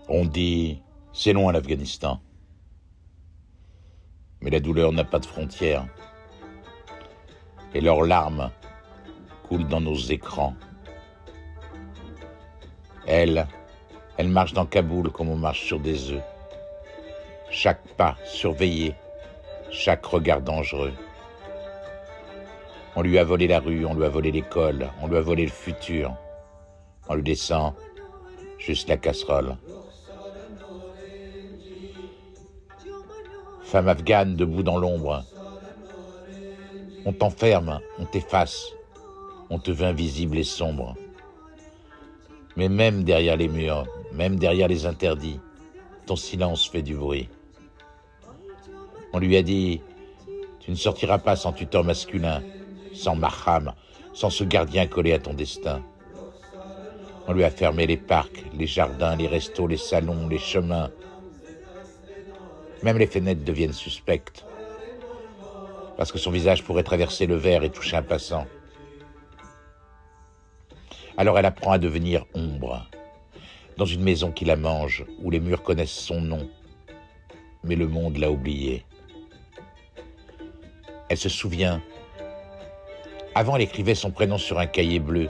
On dit, c'est loin l'Afghanistan. Mais la douleur n'a pas de frontières. Et leurs larmes coulent dans nos écrans. Elle marche dans Kaboul comme on marche sur des œufs. Chaque pas surveillé, chaque regard dangereux. On lui a volé la rue, on lui a volé l'école, on lui a volé le futur. On lui descend juste la casserole. Femme afghane debout dans l'ombre. On t'enferme, on t'efface, on te veut invisible et sombre. Mais même derrière les murs, même derrière les interdits, ton silence fait du bruit. On lui a dit, tu ne sortiras pas sans tuteur masculin, sans mahram, sans ce gardien collé à ton destin. On lui a fermé les parcs, les jardins, les restos, les salons, les chemins. Même les fenêtres deviennent suspectes, parce que son visage pourrait traverser le verre et toucher un passant. Alors elle apprend à devenir ombre, dans une maison qui la mange, où les murs connaissent son nom, mais le monde l'a oublié. Elle se souvient. Avant, elle écrivait son prénom sur un cahier bleu.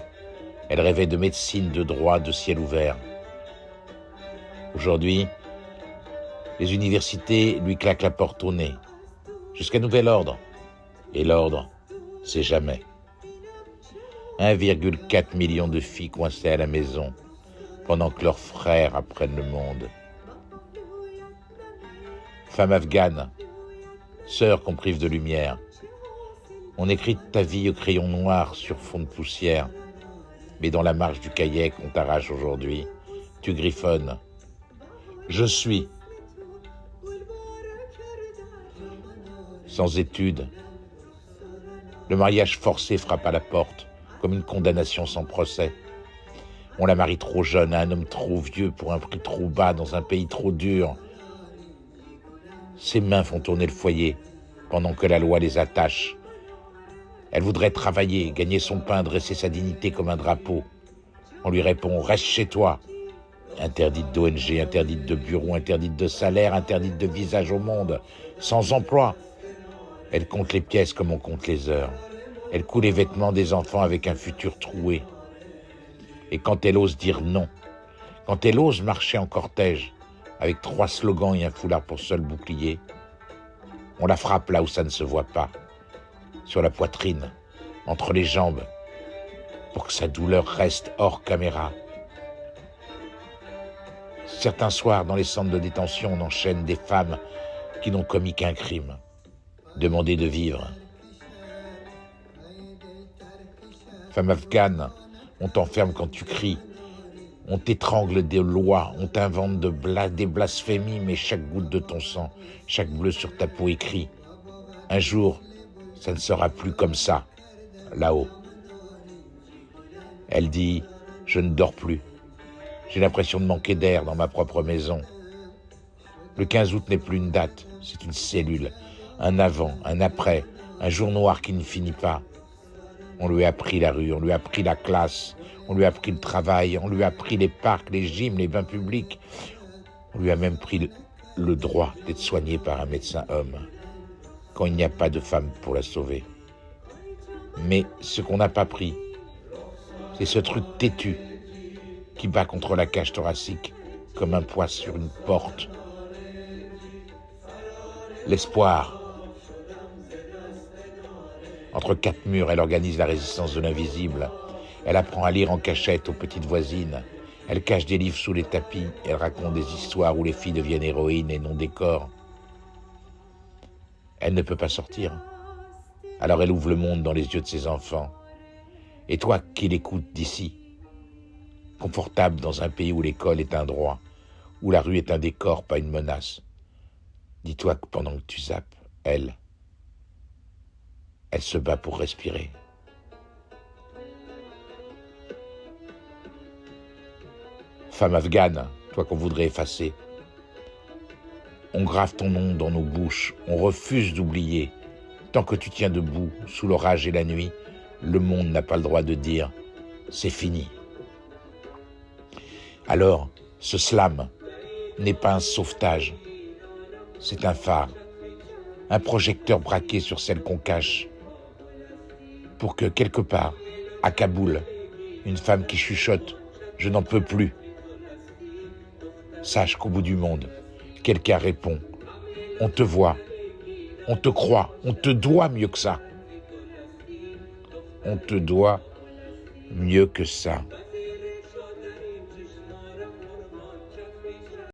Elle rêvait de médecine, de droit, de ciel ouvert. Aujourd'hui, les universités lui claquent la porte au nez, jusqu'à nouvel ordre. Et l'ordre, c'est jamais. 1,4 million de filles coincées à la maison, pendant que leurs frères apprennent le monde. Femme afghane, sœur qu'on prive de lumière, on écrit ta vie au crayon noir sur fond de poussière, mais dans la marge du cahier qu'on t'arrache aujourd'hui, tu griffonnes. Je suis. Sans études, le mariage forcé frappe à la porte, comme une condamnation sans procès. On la marie trop jeune à un homme trop vieux pour un prix trop bas dans un pays trop dur. Ses mains font tourner le foyer, pendant que la loi les attache. Elle voudrait travailler, gagner son pain, dresser sa dignité comme un drapeau. On lui répond, reste chez toi. Interdite d'ONG, interdite de bureau, interdite de salaire, interdite de visage au monde, sans emploi. Elle compte les pièces comme on compte les heures. Elle coud les vêtements des enfants avec un futur troué. Et quand elle ose dire non, quand elle ose marcher en cortège, avec 3 slogans et un foulard pour seul bouclier, on la frappe là où ça ne se voit pas, sur la poitrine, entre les jambes, pour que sa douleur reste hors caméra. Certains soirs, dans les centres de détention, on enchaîne des femmes qui n'ont commis qu'un crime. Demander de vivre. Femme afghane, on t'enferme quand tu cries. On t'étrangle des lois, on t'invente des blasphémies, mais chaque goutte de ton sang, chaque bleu sur ta peau écrit. Un jour, ça ne sera plus comme ça, là-haut. Elle dit, je ne dors plus. J'ai l'impression de manquer d'air dans ma propre maison. Le 15 août n'est plus une date, c'est une cellule. Un avant, un après, un jour noir qui ne finit pas. On lui a pris la rue, on lui a pris la classe, on lui a pris le travail, on lui a pris les parcs, les gyms, les bains publics. On lui a même pris le droit d'être soigné par un médecin homme, quand il n'y a pas de femme pour la sauver. Mais ce qu'on n'a pas pris, c'est ce truc têtu qui bat contre la cage thoracique comme un poids sur une porte. L'espoir. Entre 4 murs, elle organise la résistance de l'invisible. Elle apprend à lire en cachette aux petites voisines. Elle cache des livres sous les tapis. Elle raconte des histoires où les filles deviennent héroïnes et non décors. Elle ne peut pas sortir. Alors elle ouvre le monde dans les yeux de ses enfants. Et toi qui l'écoutes d'ici, confortable dans un pays où l'école est un droit, où la rue est un décor, pas une menace, dis-toi que pendant que tu zappes, elle se bat pour respirer. Femme afghane, toi qu'on voudrait effacer, on grave ton nom dans nos bouches, on refuse d'oublier. Tant que tu tiens debout, sous l'orage et la nuit, le monde n'a pas le droit de dire « c'est fini ». Alors, ce slam, n'est pas un sauvetage. C'est un phare, un projecteur braqué sur celle qu'on cache. Pour que, quelque part, à Kaboul, une femme qui chuchote « Je n'en peux plus » sache qu'au bout du monde, quelqu'un répond « On te voit, on te croit, on te doit mieux que ça. On te doit mieux que ça. »